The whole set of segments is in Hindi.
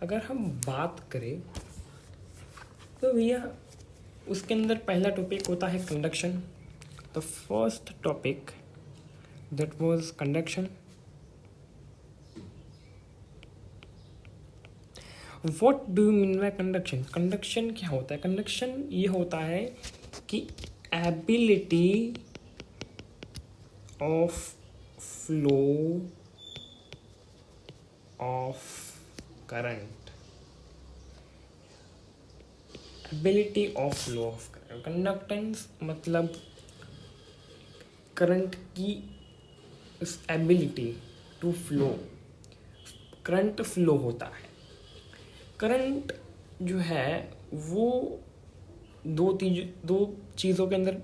अगर हम बात करें तो भैया उसके अंदर पहला टॉपिक होता है conduction. The first topic that was conduction. What do you mean by conduction? Conduction क्या होता है? कंडक्शन ये होता है कि ability of flow of current. Ability of flow of current. Conductance मतलब करंट की उस ability to flow. Current flow होता है। करंट जो है वो दो चीज़ों के अंदर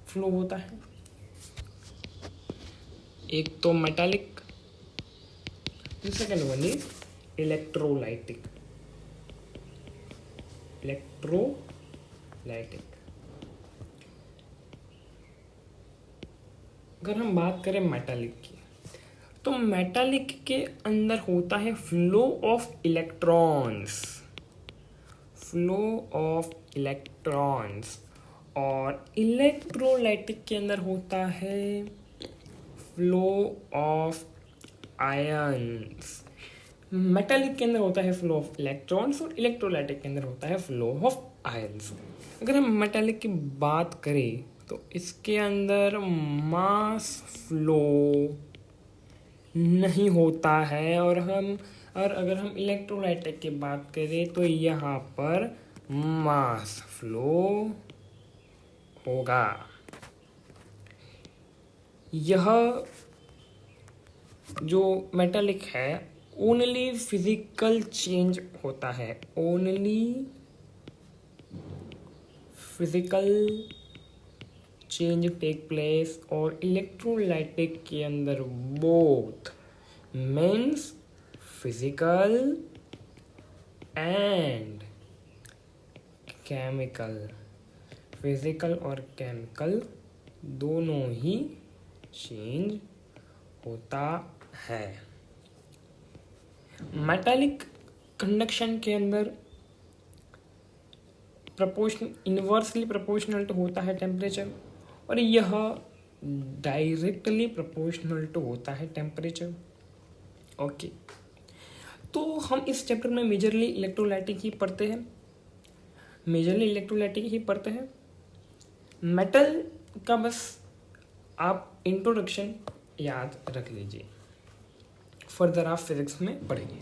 फ्लो होता है। एक तो metallic, second one is electrolytic. अगर हम बात करें मेटालिक की, तो मेटालिक के अंदर होता है फ्लो ऑफ इलेक्ट्रॉन्स। और इलेक्ट्रोलाइटिक के अंदर होता है फ्लो ऑफ आयंस। मेटालिक के अंदर होता है फ्लो ऑफ इलेक्ट्रॉन्स और इलेक्ट्रोलाइटिक के अंदर होता है फ्लो ऑफ आयंस। अगर हम मेटालिक की बात करें तो इसके अंदर मास फ्लो नहीं होता है, और अगर हम इलेक्ट्रोलाइटिक की बात करें तो यहाँ पर मास फ्लो होगा। यह जो मेटालिक है ओनली फिजिकल चेंज होता है, only physical change take place. और इलेक्ट्रोलाइटिक के अंदर both means physical and chemical. Physical और केमिकल दोनों ही चेंज होता है। मेटालिक कंडक्शन के अंदर इनवर्सली प्रोपोर्शनल टू होता है टेम्परेचर, और यह डायरेक्टली प्रोपोर्शनल टू होता है टेम्परेचर। ओके, तो हम इस चैप्टर में मेजरली इलेक्ट्रोलाइटिक ही पढ़ते हैं। मेटल का बस आप इंट्रोडक्शन याद रख लीजिए, फर्दर आप फिजिक्स में पढ़ेंगे।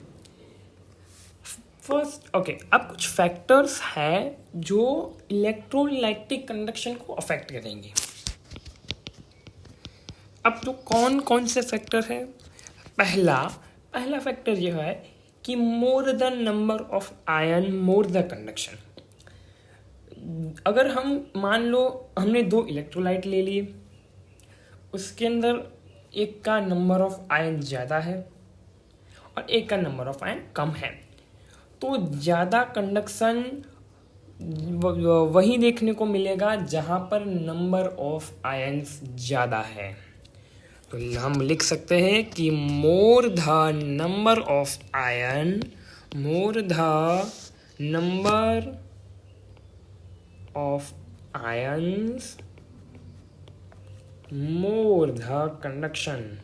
फर्स्ट अब कुछ फैक्टर्स हैं जो इलेक्ट्रोलाइटिक कंडक्शन को अफेक्ट करेंगे। अब तो कौन से फैक्टर है? पहला फैक्टर यह है कि more the number of ion more the conduction. अगर हम मान लो हमने 2 इलेक्ट्रोलाइट ले लिए, उसके अंदर एक का नंबर ऑफ आयन ज़्यादा है और एक का नंबर ऑफ आयन कम है, तो ज़्यादा कंडक्शन वही देखने को मिलेगा जहाँ पर नंबर ऑफ आयन्स ज़्यादा है। तो हम लिख सकते हैं कि more the number of ion, more the number of ions, more the conduction,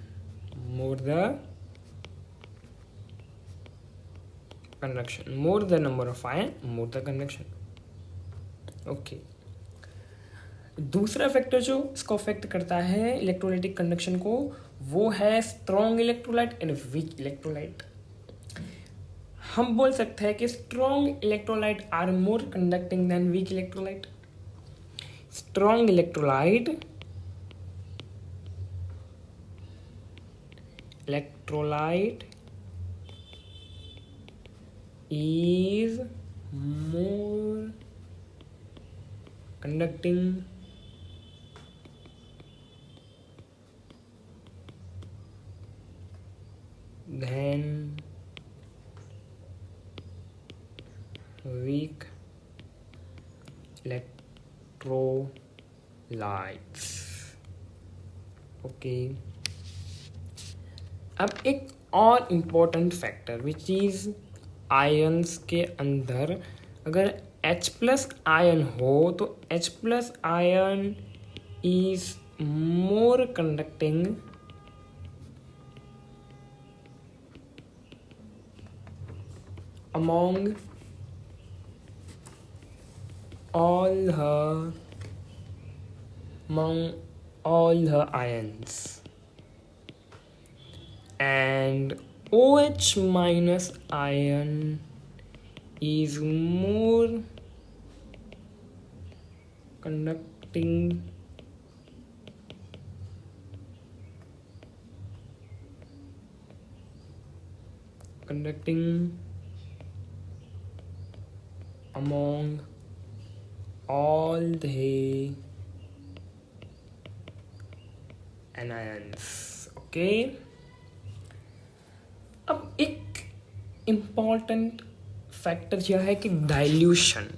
more the number of ion more the conduction. Okay, दूसरा फैक्टर जो इसको अफेक्ट करता है इलेक्ट्रोलाइटिक कंडक्शन को, वो है strong electrolyte and weak electrolyte. हम बोल सकते हैं कि strong electrolyte are more conducting than weak electrolyte. Strong electrolyte is more conducting than weak electrolytes। Okay, अब एक और important factor which is ions के अंदर अगर H प्लस आयन हो तो H plus ion is more conducting among all the ions, and OH minus ion is more conducting among all the anions. Okay, अब एक इम्पॉर्टेंट फैक्टर यह है कि डाइल्यूशन,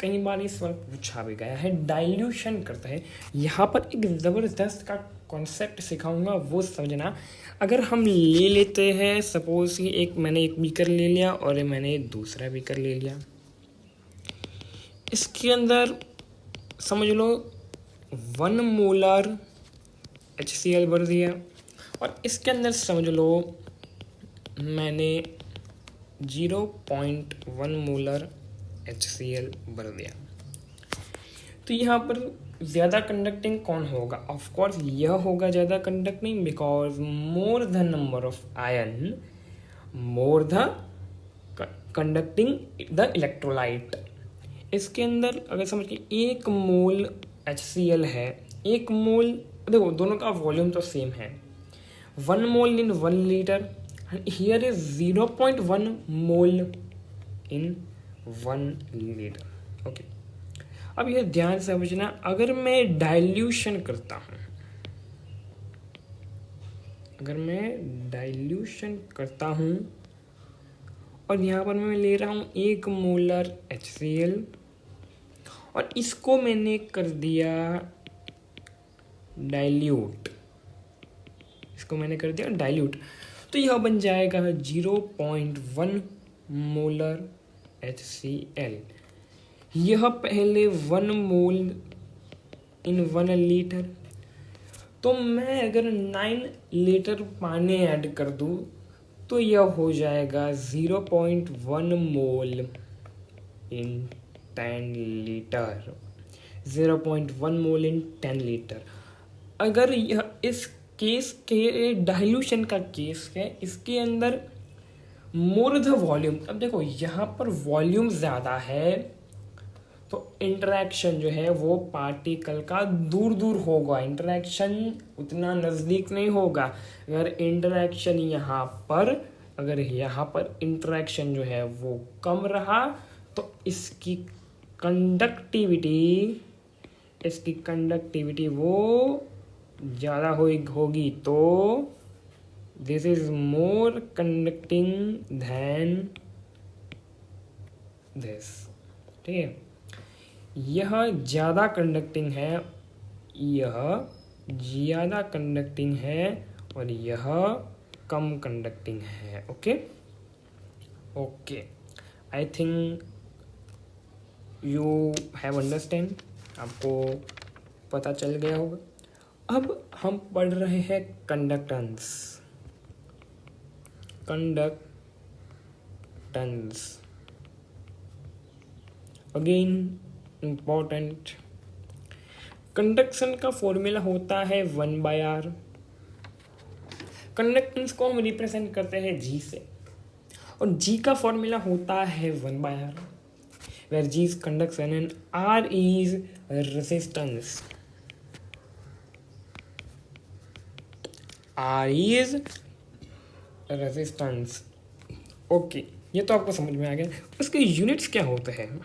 कई बार इस बार पूछा भी गया है, डाइल्यूशन करता है। यहाँ पर एक ज़बरदस्त का कॉन्सेप्ट सिखाऊंगा, वो समझना। अगर हम ले लेते हैं सपोज कि मैंने एक बीकर ले लिया और मैंने दूसरा बीकर ले लिया, इसके अंदर समझ लो 1 मोलर HCl भर दिया, और इसके अंदर समझ लो मैंने 0.1 मोलर HCl भर दिया। तो यहाँ पर ज़्यादा कंडक्टिंग कौन होगा? ऑफ कोर्स यह होगा ज़्यादा conducting, because more the number of ion more the conducting the electrolyte. इसके अंदर अगर समझ के 1 मोल HCl है, 1 मोल, देखो दोनों का वॉल्यूम तो सेम है, 1 मोल इन 1 litre, here is 0.1 mole in 1 litre. Okay, अब यह ध्यान से समझना, अगर मैं डाइल्यूशन करता हूं, अगर मैं डाइल्यूशन करता हूं और यहाँ पर मैं ले रहा हूं 1 मोलर HCl और इसको मैंने कर दिया डाइल्यूट, इसको मैंने कर दिया डाइल्यूट, तो यह बन जाएगा 0.1 मोलर HCl। यह पहले 1 मोल इन 1 लीटर, तो मैं अगर 9 लीटर पानी ऐड कर दूं तो यह हो जाएगा 0.1 मोल इन 10 लीटर, 0.1 मोल इन 10 लीटर। अगर यह इस केस के डाइल्यूशन का केस है, इसके अंदर मोर द वॉल्यूम, अब देखो यहाँ पर वॉल्यूम ज़्यादा है तो इंटरेक्शन जो है वो पार्टिकल का दूर दूर होगा, इंटरेक्शन उतना नज़दीक नहीं होगा। अगर इंटरेक्शन यहाँ पर, अगर यहाँ पर इंटरेक्शन जो है वो कम रहा तो इसकी कंडक्टिविटी वो ज़्यादा होगी, तो this is more conducting than this. ठीक है, यह ज़्यादा कंडक्टिंग है, यह ज़्यादा कंडक्टिंग है और यह कम कंडक्टिंग है। Okay okay, I think you have understand, आपको पता चल गया होगा। अब हम पढ़ रहे हैं कंडक्टेंस। अगेन इम्पॉर्टेंट, कंडक्शन का फॉर्मूला होता है 1/R। कंडक्टेंस को हम रिप्रेजेंट करते हैं G से, और G का फॉर्मूला होता है 1/R, where G is conduction and R is resistance. R is resistance. Okay, ये तो आपको समझ में आ गया। उसके यूनिट्स क्या होते हैं?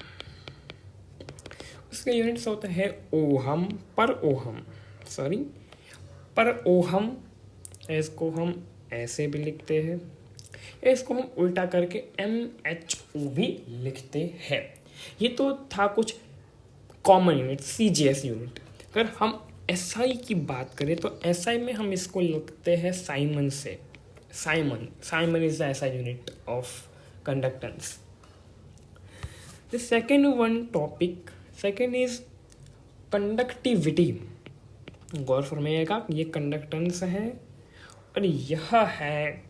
उसके यूनिट्स होते हैं ओहम पर ओहम, पर ओहम। इसको हम ऐसे भी लिखते हैं, इसको हम उल्टा करके MHO भी लिखते हैं। ये तो था कुछ कॉमन यूनिट, CGS यूनिट। अगर हम SI की बात करें तो SI में हम इसको लिखते हैं साइमन से। Simon is the SI unit of conductance. The second is conductivity. गौर फरमाइएगा, ये कंडक्टेंस है और यह है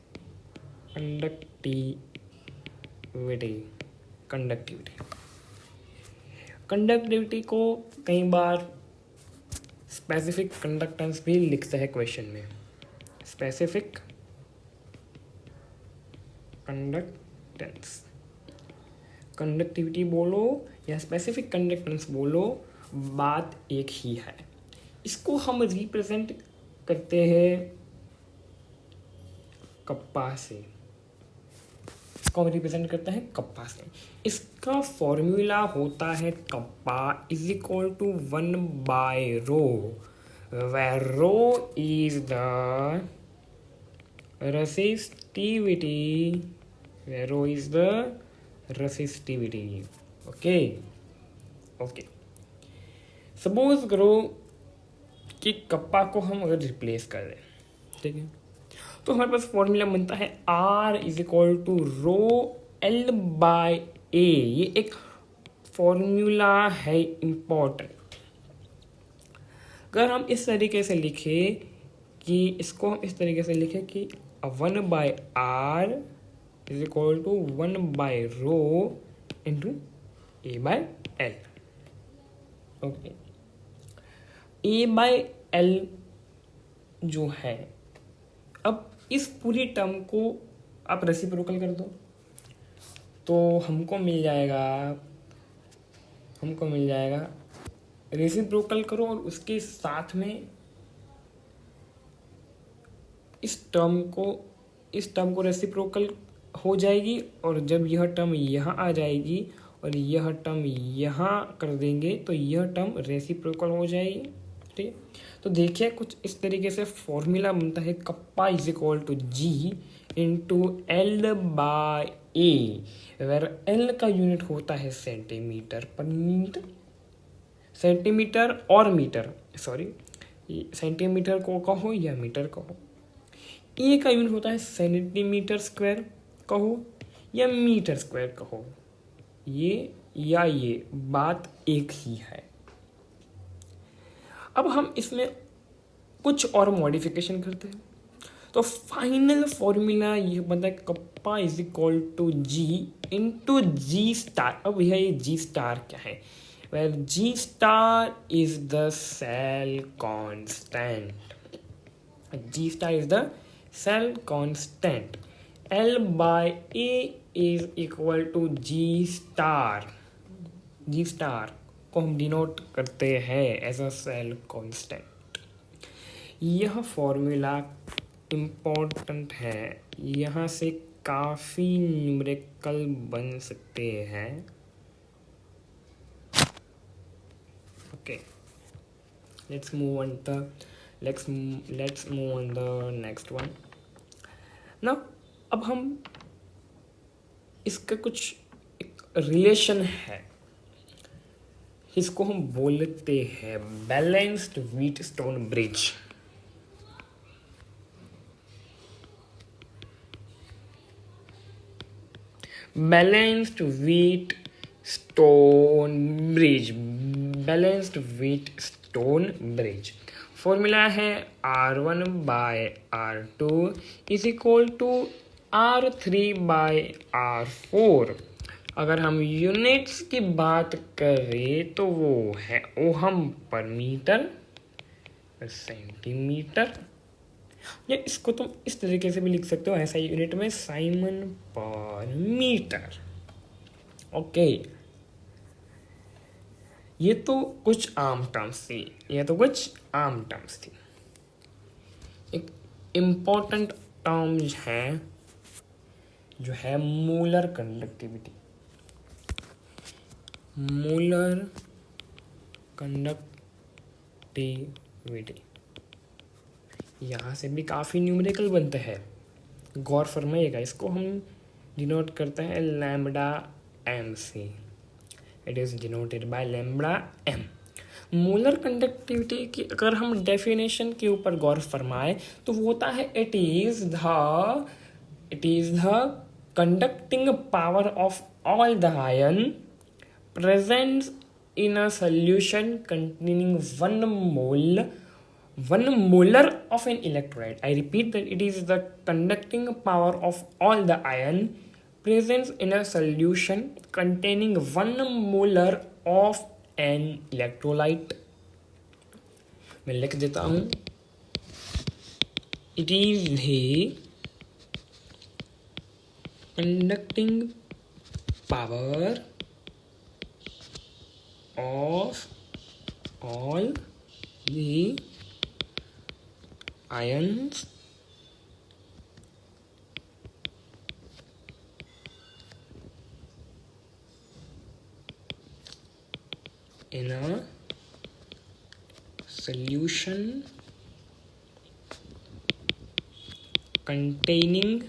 कंडक्टिविटी को कई बार स्पेसिफिक कंडक्टेंस भी लिखता है क्वेश्चन में. स्पेसिफिक कंडक्टेंस, कंडक्टिविटी बोलो या स्पेसिफिक कंडक्टेंस बोलो, बात एक ही है. इसको हम रिप्रेजेंट करते हैं कप्पा से. इसका फॉर्मूला होता है kappa is equal to 1/ρ, where ρ is the resistivity. Okay. Suppose करो कि कप्पा को हम अगर रिप्लेस कर दें, ठीक है, तो हमारे पास फॉर्मूला बनता है R is equal to ρL/A. ये एक फॉर्मूला है इम्पोर्टेंट. अगर हम इस तरीके से लिखें कि 1/R is equal to 1/ρ into A/L. Okay. A/L जो है, अब इस पूरी टर्म को आप रेसिप्रोकल कर दो तो हमको मिल जाएगा रेसिप्रोकल करो और उसके साथ में इस टर्म को रेसिप्रोकल हो जाएगी, और जब यह टर्म यहाँ आ जाएगी और यह टर्म यहाँ कर देंगे तो यह टर्म रेसिप्रोकल हो जाएगी. ठीक है, तो देखिए कुछ इस तरीके से फॉर्मूला बनता है kappa is equal to G into L/A, where L का यूनिट होता है सेंटीमीटर पर मीटर. सेंटीमीटर और मीटर, सॉरी, सेंटीमीटर को कहो या मीटर कहो. A का यूनिट होता है सेंटीमीटर स्क्वायर कहो या मीटर स्क्वायर कहो. ये बात एक ही है. अब हम इसमें कुछ और मॉडिफिकेशन करते हैं तो फाइनल फॉर्मूला ये बनता है kappa is equal to G into G star. अब भैया ये G स्टार क्या है? Where G star is the cell constant. G star is the cell constant. L/A is equal to G star. G star को हम डिनोट करते हैं एज अ सेल कांस्टेंट. यह फॉर्मूला इम्पोर्टेंट है, यहाँ से काफ़ी न्यूमेरिकल बन सकते हैं. Okay, let's move on the next one. ना अब हम इसका कुछ एक रिलेशन है, इसको हम बोलते हैं balanced Wheatstone bridge. Balanced Wheatstone bridge. Formula है R1/R2 is equal to R3/R4. अगर हम यूनिट्स की बात करें तो वो है ओहम पर मीटर, सेंटीमीटर, या इसको तुम इस तरीके से भी लिख सकते हो ऐसा यूनिट में साइमन पर मीटर. ओके, ये तो कुछ आम टर्म्स थी. एक इम्पोर्टेंट टर्म है जो है मोलर कंडक्टिविटी. यहाँ से भी काफ़ी न्यूमेरिकल बनते हैं. गौर फरमाइएगा, इसको हम डिनोट करते हैं लैम्बडा एम से. It is denoted by lambda M. Molar conductivity की अगर हम डेफिनेशन के ऊपर गौर फरमाए तो वो होता है it is the conducting power of all the ion present in a solution containing 1 molar of an electrolyte. I repeat that it is the conducting power of all the ion present in a solution containing 1 molar of an electrolyte. मैं लिख देता हूँ. It is the conducting power of all the ions in a solution containing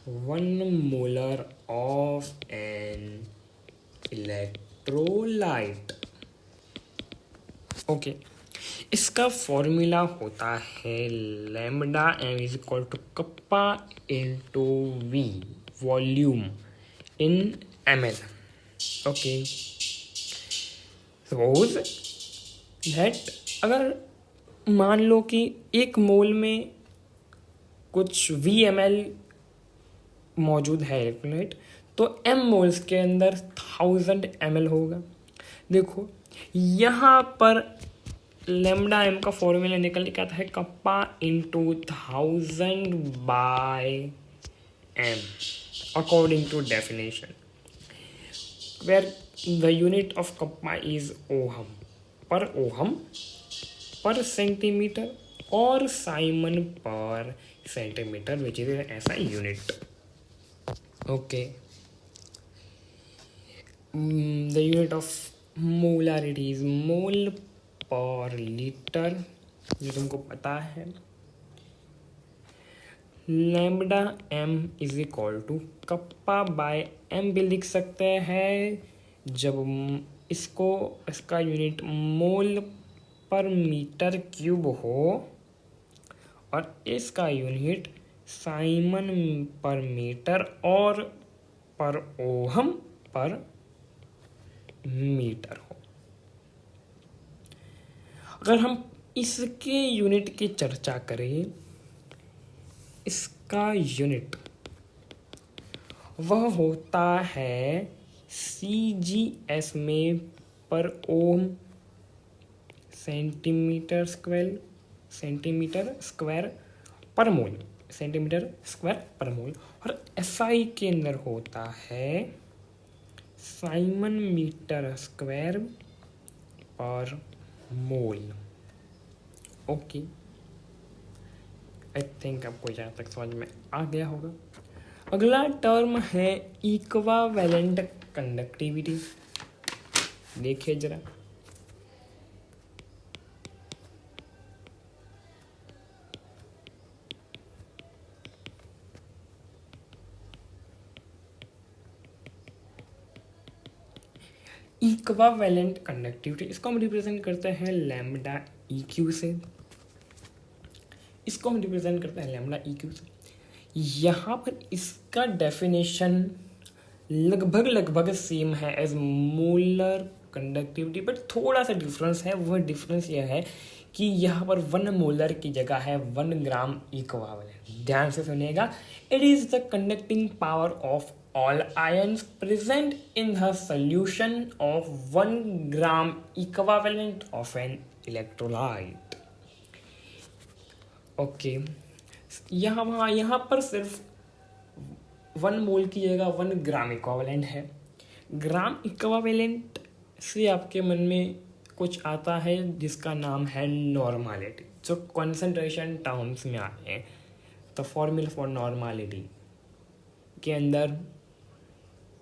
1 molar of an electrolyte. Okay, इसका फॉर्मूला होता है lambda M is equal to kappa into V volume in M L. Okay, suppose that अगर मान लो कि 1 मोल में कुछ वी एम एल मौजूद है इलेक्ट्रोलाइट, तो m मोल्स के अंदर 1000 ml होगा. देखो यहाँ पर लेमडा m का फॉर्मूला निकल के आता है kappa into 1000 by m according to definition, where the unit of kappa is ohm per centimetre और siemens per centimetre which is ऐसा unit. Okay, the unit of molarity is mole per liter, जो तुमको पता है. Lambda m is equal to kappa by m भी लिख सकते हैं जब इसका यूनिट मोल पर मीटर क्यूब हो और इसका यूनिट साइमन पर मीटर और पर ओहम पर मीटर हो. अगर हम इसके यूनिट की चर्चा करें, इसका यूनिट वह होता है CGS में पर ओम सेंटीमीटर स्क्वायर पर मोल, सेंटीमीटर स्क्वायर पर मोल. और SI के अंदर होता है साइमन मीटर स्क्वायर पर मोल. ओके, आई थिंक आपको यहाँ तक समझ में आ गया होगा. अगला टर्म है इक्विवेलेंट कंडक्टिविटी. देखिए जरा, इक्विवेलेंट कंडक्टिविटी, इसको हम रिप्रेजेंट करते हैं लैम्बडा EQ से. यहाँ पर इसका डेफिनेशन लगभग सेम है एज मोलर कंडक्टिविटी, बट थोड़ा सा डिफरेंस है. वह डिफरेंस यह है कि यहाँ पर 1 मोलर की जगह है 1 ग्राम इक्विवेलेंट. ध्यान से सुनिएगा. It is the conducting power of all ions present in the solution of 1 gram equivalent of an electrolyte. Okay, यहाँ पर सिर्फ 1 मोल की जगह 1 ग्राम इक्विवेलेंट है. ग्राम इक्विवेलेंट से आपके मन में कुछ आता है जिसका नाम है नॉर्मालिटी, जो कॉन्सेंट्रेशन टर्म्स में आते हैं. तो फॉर्मूला फॉर नॉर्मालिटी के अंदर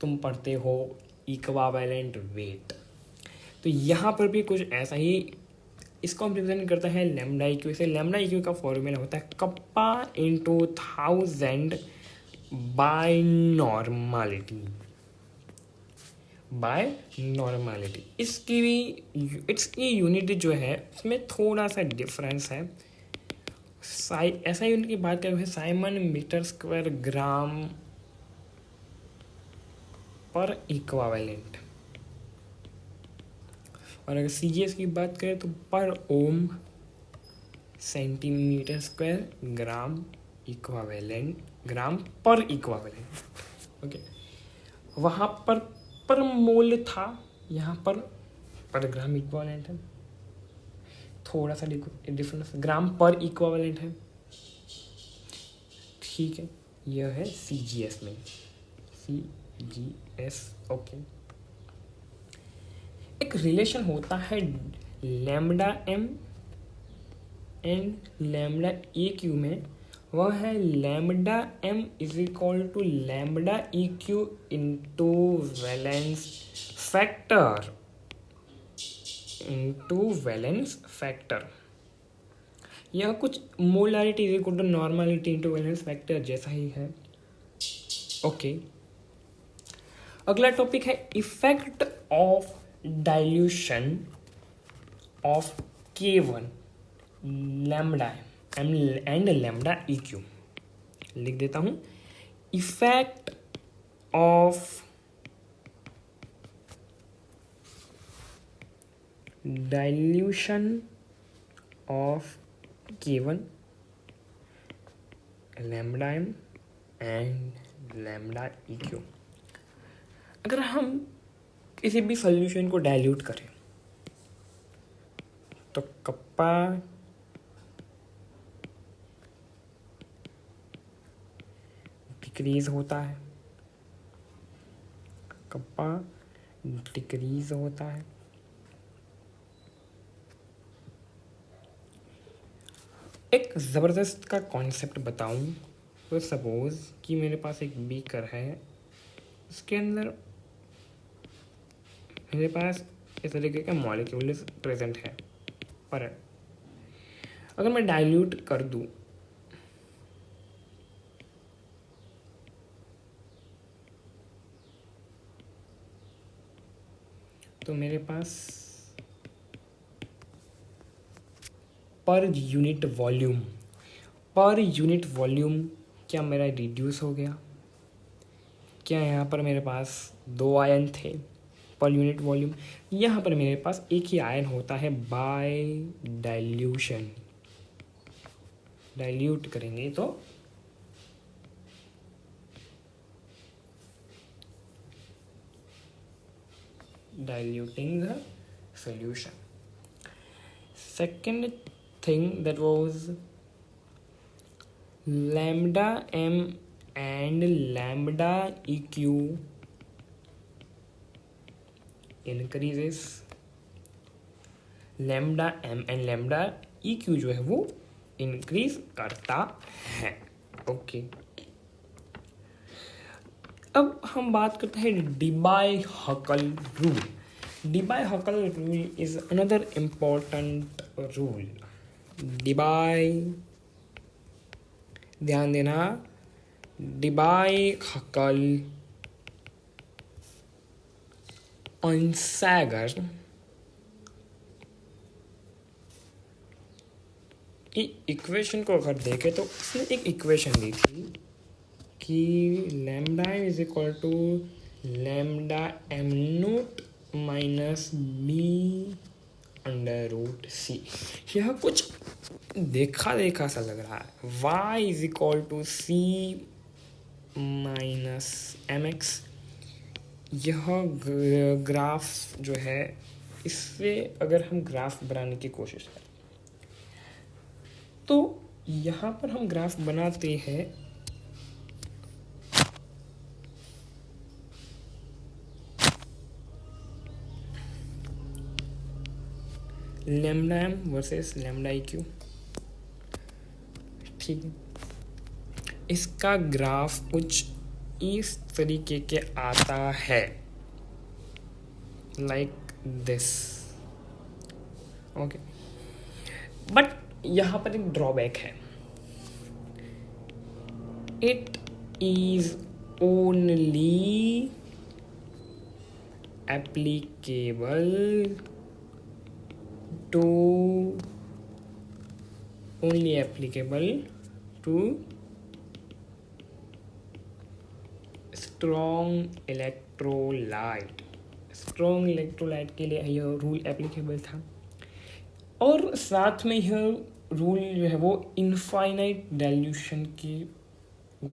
तुम पढ़ते हो इक्विवेलेंट वेट. तो यहाँ पर भी कुछ ऐसा ही, इसको हम रिप्रेजेंट करते हैं लैम्बडा EQ से. लैम्बडा EQ का फॉर्मूला होता है कप्पा इंटू 1000 बाय नॉर्मालिटी. इसकी यूनिट जो है उसमें थोड़ा सा डिफरेंस है. SI यूनिट की बात करें साइमन मीटर स्क्वायर ग्राम पर इक्वावेलेंट, और अगर CGS की बात करें तो पर ओम सेंटीमीटर स्क्वायर ग्राम इक्वावेलेंट, ग्राम पर इक्वावेलेंट। ओके, वहाँ पर मोल था, यहाँ पर ग्राम इक्वावेलेंट है, थोड़ा सा डिफरेंस, ग्राम पर इक्वावेलेंट है। ठीक है, यह है CGS में, CGS। ओके, एक रिलेशन होता है lambda m and lambda EQ में, वह है lambda m is equal to lambda EQ into valence factor, यह कुछ molarity is equal to normality into valence factor जैसा ही है। ओके, अगला टॉपिक है effect of dilution of K1 lambda and lambda EQ। लिख देता हूं, effect of dilution of K1 lambda m and lambda EQ। अगर हम किसी भी सॉल्यूशन को डाइल्यूट करें तो कप्पा डिक्रीज होता है, कप्पा डिक्रीज होता है। एक ज़बरदस्त का कॉन्सेप्ट बताऊं तो सपोज कि मेरे पास एक बीकर है, उसके अंदर मेरे पास इस तरीके का मॉलिक्यूल प्रेजेंट है, पर अगर मैं डाइल्यूट कर दूं तो मेरे पास पर यूनिट वॉल्यूम क्या मेरा रिड्यूस हो गया? क्या यहाँ पर मेरे पास 2 आयन थे पर यूनिट वॉल्यूम, यहाँ पर मेरे पास एक ही आयन होता है बाय डाइल्यूशन। डाइल्यूट करेंगे तो diluting the solution. Second thing that was lambda m and lambda EQ increases, lambda m and lambda EQ जो है वो इंक्रीज करता है। ओके, अब हम बात करते हैं Debye Hückel rule. Debye Hückel rule is another important rule. ध्यान देना, डिबाई-हकल ऑनसैगर इक्वेशन को अगर देखें तो उसने एक इक्वेशन दी थी कि lambda is equal to lambda m naught minus B under root C. यह कुछ देखा सा लग रहा है। y is equal to C minus M X. यह ग्राफ जो है, इससे अगर हम ग्राफ बनाने की कोशिश करें तो यहाँ पर हम ग्राफ बनाते हैं lambda m versus lambda EQ। ठीक है, इसका ग्राफ कुछ इस तरीके के आता है, लाइक दिस। ओके, बट यहाँ पर एक ड्रॉबैक है, it is only applicable to only applicable to strong electrolyte. Strong electrolyte के लिए यह रूल एप्लीकेबल था, और साथ में यह रूल जो है वो इनफाइनाइट डाइल्यूशन की